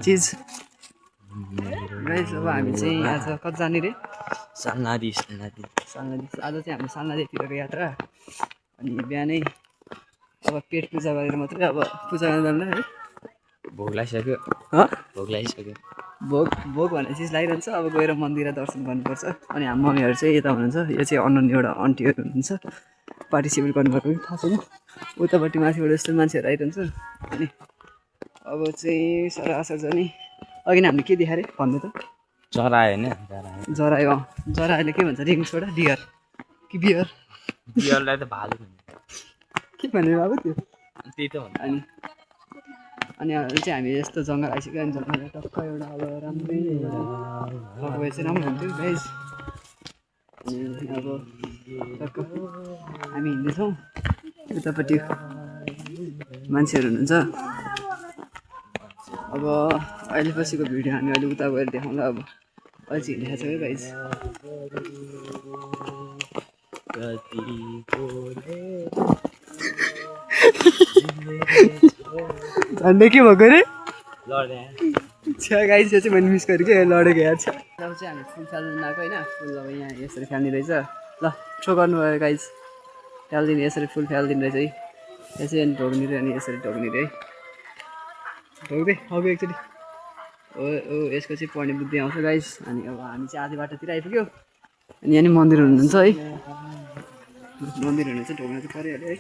चिज गाइस अब हामी चाहिँ आज कता जाने रे सालनादी आज चाहिँ हामी सालनादीतिरको यात्रा अनि बिहानै अब पेट पूजा गरेर मात्रै अब पूजा गर्न जान्न है भोग लगाइसक्यो भोग भन्ने चिज लागिरहन्छ अब गएर मन्दिर दर्शन गर्नुपर्छ अनि हाम्रो मम्मीहरू चाहिँ यता हुनुहुन्छ यो चाहिँ अनन एउटा आन्टीहरू हुनुहुन्छ पार्टिसिपेट गर्नुभएको थाहा छैन उतापट्टि माथिबाट यस्तो मान्छेहरू आइरहन्छ अनि अब चाहिँ सरासर जाने अघि नै हामीले के देखाएर भन्नु त जरा होइन जरा जराले के भन्छ रिङ छोडा डियर कि बियर बियरलाई त भालु के भनेर अब त्यो त्यही त भन्छ अनि चाहिँ हामी यस्तो जङ्गल आइसक्यो अनि जङ्गल टक्क एउटा अब राम्रै गए चाहिँ राम्रो हुन्थ्यो गाइस अनि अब टक्क हामी हिँड्दैछौँ उतापट्टि मान्छेहरू हुनुहुन्छ अब अहिले पछिको भिडियो हामी अहिले उता गएर देखाउँला अब अहिले चाहिँ हिँडेको छ है गाइस झन्डै के भएको रे छ्या गाइस यो चाहिँ मैले मिस गरेँ कि लडेको याद छ अब चाहिँ हामी फुल फाल्नु आएको होइन फुल अब यहाँ यसरी फाल्ने रहेछ ल सो गर्नुभयो गाइस फालिदिने यसरी फुल फालिदिने रहेछ है यसरी अनि ढोग्ने रे अनि यसरी ढोग्ने रे है ढोग्दै अघि एकचोटि ओ यसको चाहिँ पढ्ने बुद्धि आउँछ गाइस अनि अब हामी चाहिँ आधी बाटोतिर आइपुग्यो अनि यहाँ नि मन्दिर हुनुहुन्छ है मन्दिर हुनु चाहिँ ढोग्न चाहिँ परिहाल्यो है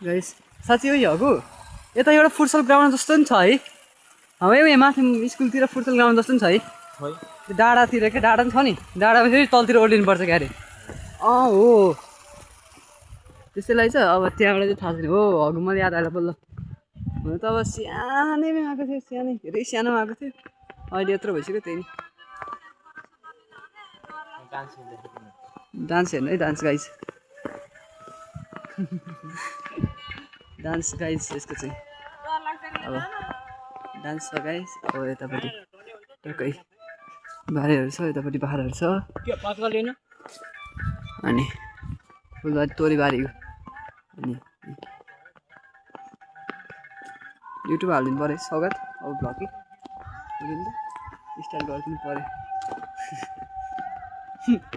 गाइस साँच्चै हो हगु यता एउटा फुटसल ग्राउन्ड जस्तो नि छ है हाम्रो यहाँ माथि स्कुलतिर फुटसल ग्राउन्ड जस्तो नि छ है डाँडातिर क्या डाँडा पनि छ नि डाँडामा फेरि तलतिर ओर्लिनुपर्छ क्यारे हो त्यसैलाई चाहिँ अब त्यहाँबाट चाहिँ थाहा छैन हो हगु मैले याद आएर बल्ल हुन त अब सानैमा आएको थियो सानै धेरै सानोमा आएको थियो अहिले यत्रो भइसक्यो त्यही नि डान्स हेर्नु है डान्स गाइस डान्स गाइस यसको चाहिँ अब डान्स छ गाइस अब यतापट्टि टक्कै बारीहरू छ यतापट्टि पाहाडहरू छ अनि फुलबारी तोरीबारी अनि युट्युब हालिदिनु पऱ्यो स्वागत अब भ्लगिङ स्टार्ट गरिदिनु पऱ्यो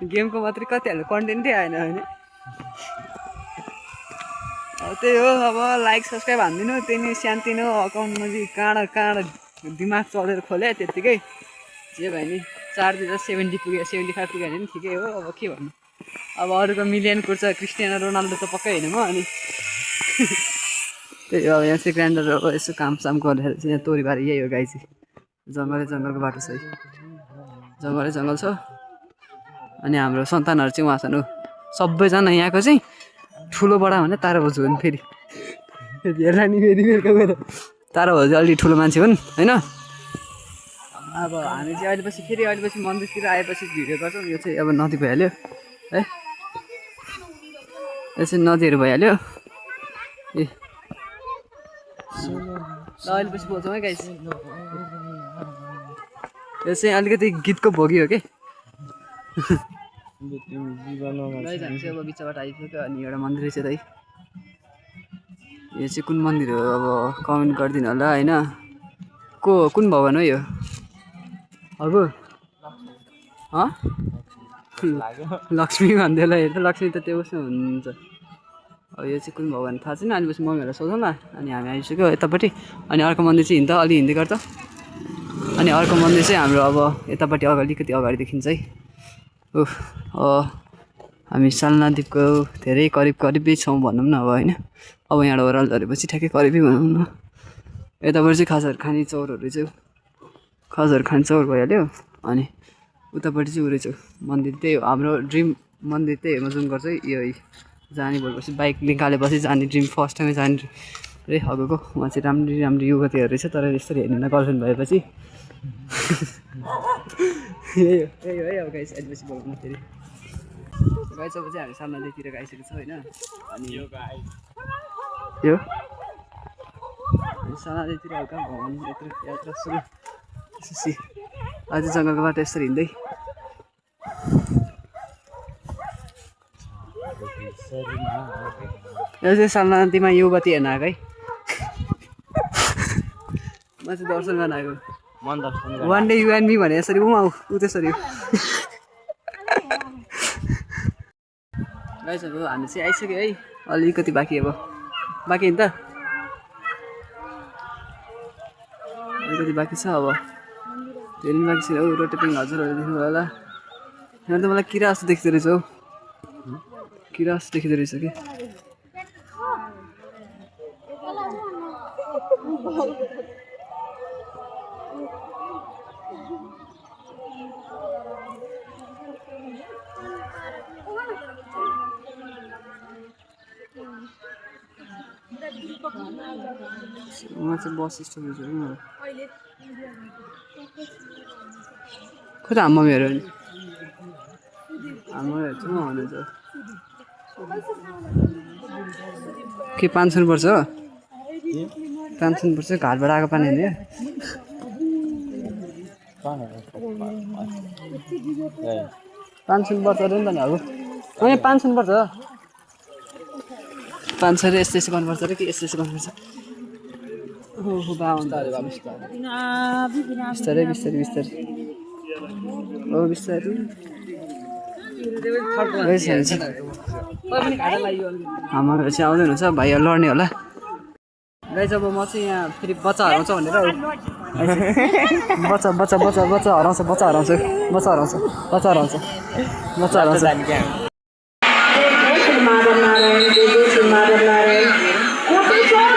गेमको मात्रै कति हाल्नु कन्टेन्टै आएन होइन अब त्यही हो अब लाइक सब्सक्राइब हानिदिनु त्यही नि सानोतिनो अकाउन्टमा चाहिँ काँडा दिमाग चलेर खोल्यो त्यत्तिकै जे भयो नि 4 पुग्यो 75 पुग्यो भने पनि ठिकै हो अब के भन्नु अब अरूको मिलियन कुर्छ क्रिस्टियानो रोनाल्डो त पक्कै होइन म अनि त्यही हो यहाँ चाहिँ ग्राइन्डर अब यसो कामसाम गरेर चाहिँ यहाँ तोरीबारी यही हो गाई चाहिँ जङ्गलको बाटो छ है जङ्गल छ अनि हाम्रो सन्तानहरू चाहिँ उहाँ छन् सबैजना यहाँको चाहिँ ठुलो बडा भने तारा भाउजू हो नि फेरि हेर्ला नि फेरि बेलुका गएर तारा भाउजू अलिक ठुलो मान्छे हुन् होइन अब हामी चाहिँ अहिले पछि मन्दिरतिर आएपछि भिडियो गर्छौँ यो चाहिँ अब नदी भइहाल्यो है यो चाहिँ नदीहरू भइहाल्यो ए ल अहिले पछि बोल्छौँ है गाइस यो चाहिँ अलिकति गीतको भोगी हो कि गाइस हामी चाहिँ अब बिचबाट आइपुग्यो अनि एउटा मन्दिर रहेछ है यो चाहिँ कुन मन्दिर हो अब कमेन्ट गरिदिनु होला होइन कुन भगवान हो यो हजुर लक्ष्मी भन्दै होला हेर्दा लक्ष्मी त त्यो उसमा हुनुहुन्छ अब यो चाहिँ कुन भगवान थाहा छैन अनि पछि मम्मीहरूलाई सोधौँ न अनि हामी आइसक्यो यतापट्टि अनि अर्को मन्दिर चाहिँ हिँड्दा अलि हिँड्दै गर्छ अनि अर्को मन्दिर चाहिँ हाम्रो अब यतापट्टि अलिकति अगाडि देखिन्छ है हामी सालनादीपको धेरै करिबै छौँ भनौँ न अब होइन अब यहाँबाट ओह्रालो झरेपछि ठ्याक्कै करिबै भनौँ न यतापट्टि चाहिँ खाजाहरू खाने चौरहरू चाहिँ खाजाहरू खाने चौर भइहाल्यो अनि उतापट्टि चाहिँ उ रहेछ मन्दिर त्यही हो हाम्रो ड्रिम मन्दिर त्यही हेर्न जुन गर्छ यो जाने भएपछि बाइक निकालेपछि जाने ड्रिम फर्स्ट टाइमै जाने रे हगको उहाँ चाहिँ राम्रो युवतीहरू रहेछ तर यसरी हेर्नु गर्लफ्रेन्ड भएपछि यही हो है अब गाइस आएपछि बोल्नु फेरि गाइस अब चाहिँ हामी सालनादीतिर आइसकेको छ होइन अनि यो सालनादीतिर हल्का भवन यात्रा सुरु त्यसपछि अझै जङ्गलको बाटो यसरी हिँड्दै यो चाहिँ सालनातिमा युवती हेर्न आएको है म चाहिँ दर्शन गर्न आएको मन दर्शन one day you and me भने यसरी आऊ ऊ त्यसरी गाइसहरू हामी चाहिँ आइसक्यो है अलिकति बाँकी अब बाँकी नि त अलिकति बाँकी छ अब धेरै पनि बाँकी छैन हौ रोटेपिङ हजुरहरू देख्नु होला यहाँ त मलाई किरा जस्तो देखिँदो रहेछ हौ किरा जस्तो देखिँदो रहेछ कि उहाँ चाहिँ बस स्टपमा खोइ त हाम्रो मम्मीहरू नि हाम्रो चाहिँ म हुनुहुन्छ के 500 पर्छ हो 500 पर्छ घाटबाट आएको पानी हुने 500 पर्छ अरे नि त नि अब अनि 500 पर्छ 500 रे यस्तो गर्नुपर्छ अरे कि यस्तो गर्नुपर्छ ओहो बा हुन्छ अरे बा बिस्तारै बिस्तारै बिस्तारै ओ बिस्तारै हाम्रो चाहिँ आउँदैन हुन्छ भाइहरू लड्ने होला गाई जब म चाहिँ यहाँ फेरि बच्चा हराउँछ भनेर बच्चा बच्चा बच्चा बच्चा हराउँछ बच्चा हराउँछ बच्चा हराउँछ बच्चा हराउँछ बच्चा हराउँछ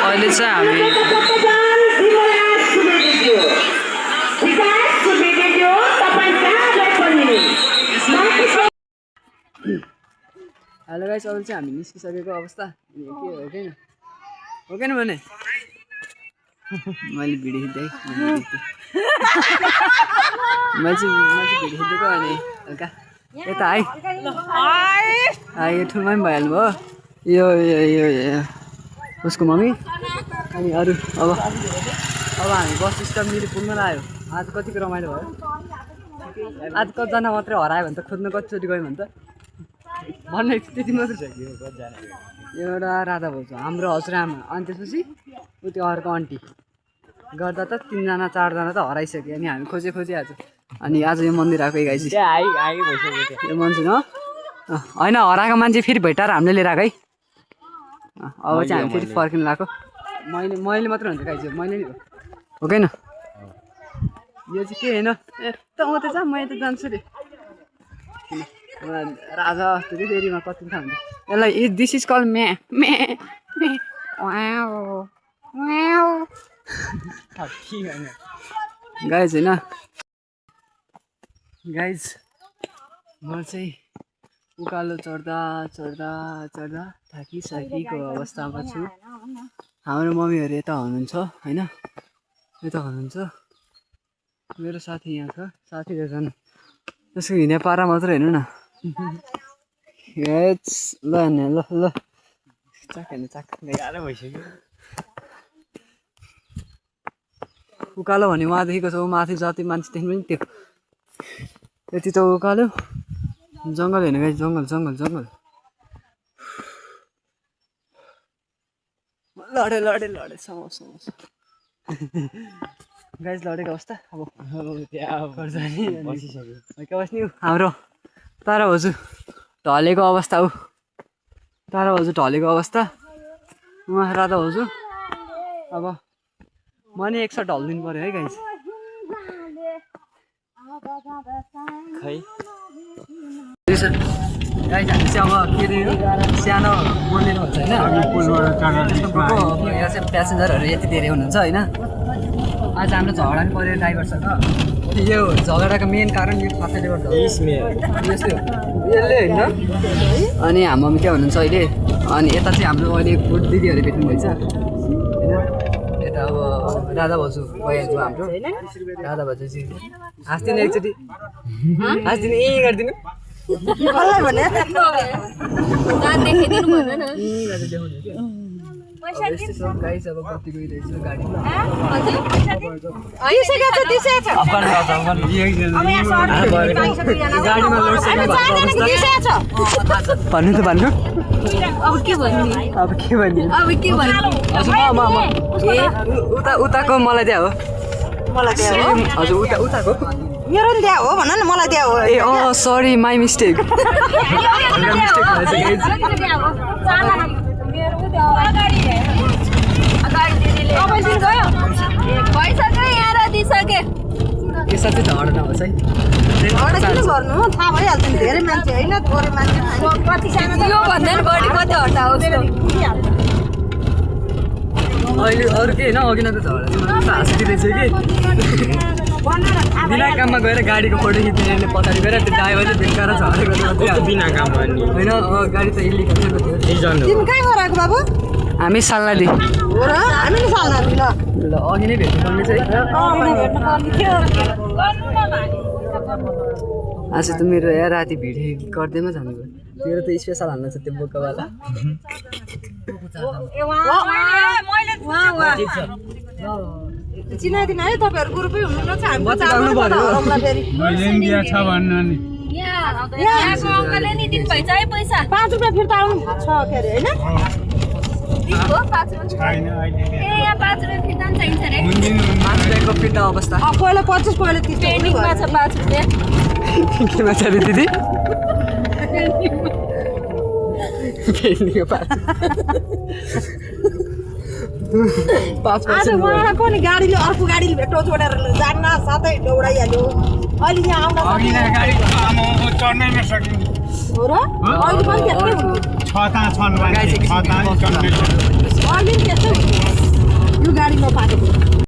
अहिले चाहिँ हामी हेलो गाइस अहिले चाहिँ हामी निस्किसकेको अवस्था के हो कि हो कि भने मैले भिडियो खिच्दै मैले चाहिँ भिडियो खिच्दिएको अनि हल्का यता आइ ठुलोमा पनि भइहाल्नु भयो यो उसको मम्मी अनि अरू अब हामी बस स्टप मिली पुग्न लाग्यो आज कतिको रमाइलो भयो आज कतिजना मात्रै हरायो भने त खोज्न कतिचोटि गयो भने त भन्ने त्यति मात्रै छ कि एउटा राधा भाउजू हाम्रो हजुरआमा अनि त्यसपछि ऊ त्यो अर्को आन्टी गर्दा त 3जना 4जना त हराइसक्यो अनि हामी खोजे आज अनि आज यो मन्दिर आएको गाइस यो मान्छे न होइन हराएको मान्छे फेरि भेटाएर हामीले लिएर आएको है अब चाहिँ हामी फेरि फर्किनु लगाएको मैले मात्र हुन्छ गाइस मैले नि हो कि न यो चाहिँ के होइन ए त म त जा म त जान्छु रे राजा जस्तो चाहिँ देरीमा कति थाहा हुन्छ यसलाई दिस इज कल मे मे गाइज होइन गाइज म चाहिँ उकालो चढ्दा थाकिसकेको अवस्थामा छु हाम्रो मम्मीहरू यता हुनुहुन्छ होइन यता हुनुहुन्छ मेरो साथी यहाँ छ साथीहरू छन् त्यसको हिँडे पारा मात्रै हेर्नु न ल हेर्ने ल चाक हेर्ने चाक गाह्रो भइसक्यो उकालो भने उहाँदेखिको छ माथि जति मान्छे देख्नु पनि त्यो यति त उकालो जङ्गल हेर्नु गाइस जङ्गल लडे समास गाइस लडेको अवस्था अब बस्ने हाम्रो तारा भाउजू ढलेको अवस्था हो तारा भाउजू ढलेको अवस्था उहाँ राधा भाउजू अब म नि एकसाथ ढलिदिनु पऱ्यो है गाइस खै गाइस हामी चाहिँ अब के अरे सानो मन्दिर भन्छ होइन यहाँ चाहिँ प्यासेन्जरहरू यति धेरै हुनुहुन्छ होइन आज हाम्रो झगडा पनि पऱ्यो ड्राइभरसँग यो झगडाको मेन कारण यो कसैले गर्दा यसले होइन अनि हाम्रो मम्मी के हुनुहुन्छ अहिले अनि यता चाहिँ हाम्रो अहिले फुड दिदीहरू भेट्नु भएछ होइन यता अब राधा भाउजू भइहाल्छ हाम्रो राधा भाउजू चाहिँ हाँस्दिनु एकचोटि हाँस्दिनु ए गरिदिनु यस्तै छ गाइस अब बत्ती गइरहेछ गाडीमा गाडीमा लोड सेडिङ भन्नु त भन्नु अब के भन्ने अब के भन्ने उताको मलाई त्यहाँ हो हजुर उताको मेरो नि त्यहाँ हो भन न मलाई त्यहाँ हो ए सरी माई मिस्टेक के साँच्चै झगडा नहोस् है झगडा किन गर्नु थाहा भइहाल्छ नि धेरै मान्छे होइन थोरै मान्छे अहिले अरू के होइन अघि न त झगडा हाँसिदिँदैछ कि बिना काममा गएर गाडीको फोटो खिच्ने पछाडि गएर त्यो ड्राइभरले बेकार झगडा गर्नु बिना काम गर्ने होइन गाडी त इलिगल रिजन हो तिमी कहाँ गराएको बाबु हामी सालनादी हो र हामी नि साल नानी ल ल अघि नै भेट्नुपर्ने चाहिँ आज त मेरो यहाँ राति भिडियो गर्दैमा जानुभयो तेरो त स्पेसल हाल्नु छ त्यो बोकावाला चिनाइदिनु है तपाईँहरू ग्रुपै हुनुहुन्छ हामी बत्ती लाउनु पर्यो। फेरि छ भन्नु नि 5 रुपियाँ फिर्ता आउनु छ के अरे होइन मान्छेको फिर्ता अवस्था पहिला 25 पहिला 30 केमा छ अरे दिदी पेन्डिङको पाँच आज उहाँको नि गाडीले अर्को गाडीले भेट्टो छोडेर जान्न साथै दौडाइहाल्यो अहिले यहाँ आउन अघि नै गाडी चढ्नै नसकिने हो र अहिले पनि त्यस्तै हुन्छ छता छन् गाई चाहिँ छता चढ्नै अहिले पनि त्यस्तै हुन्छ यो गाडीमा पाएको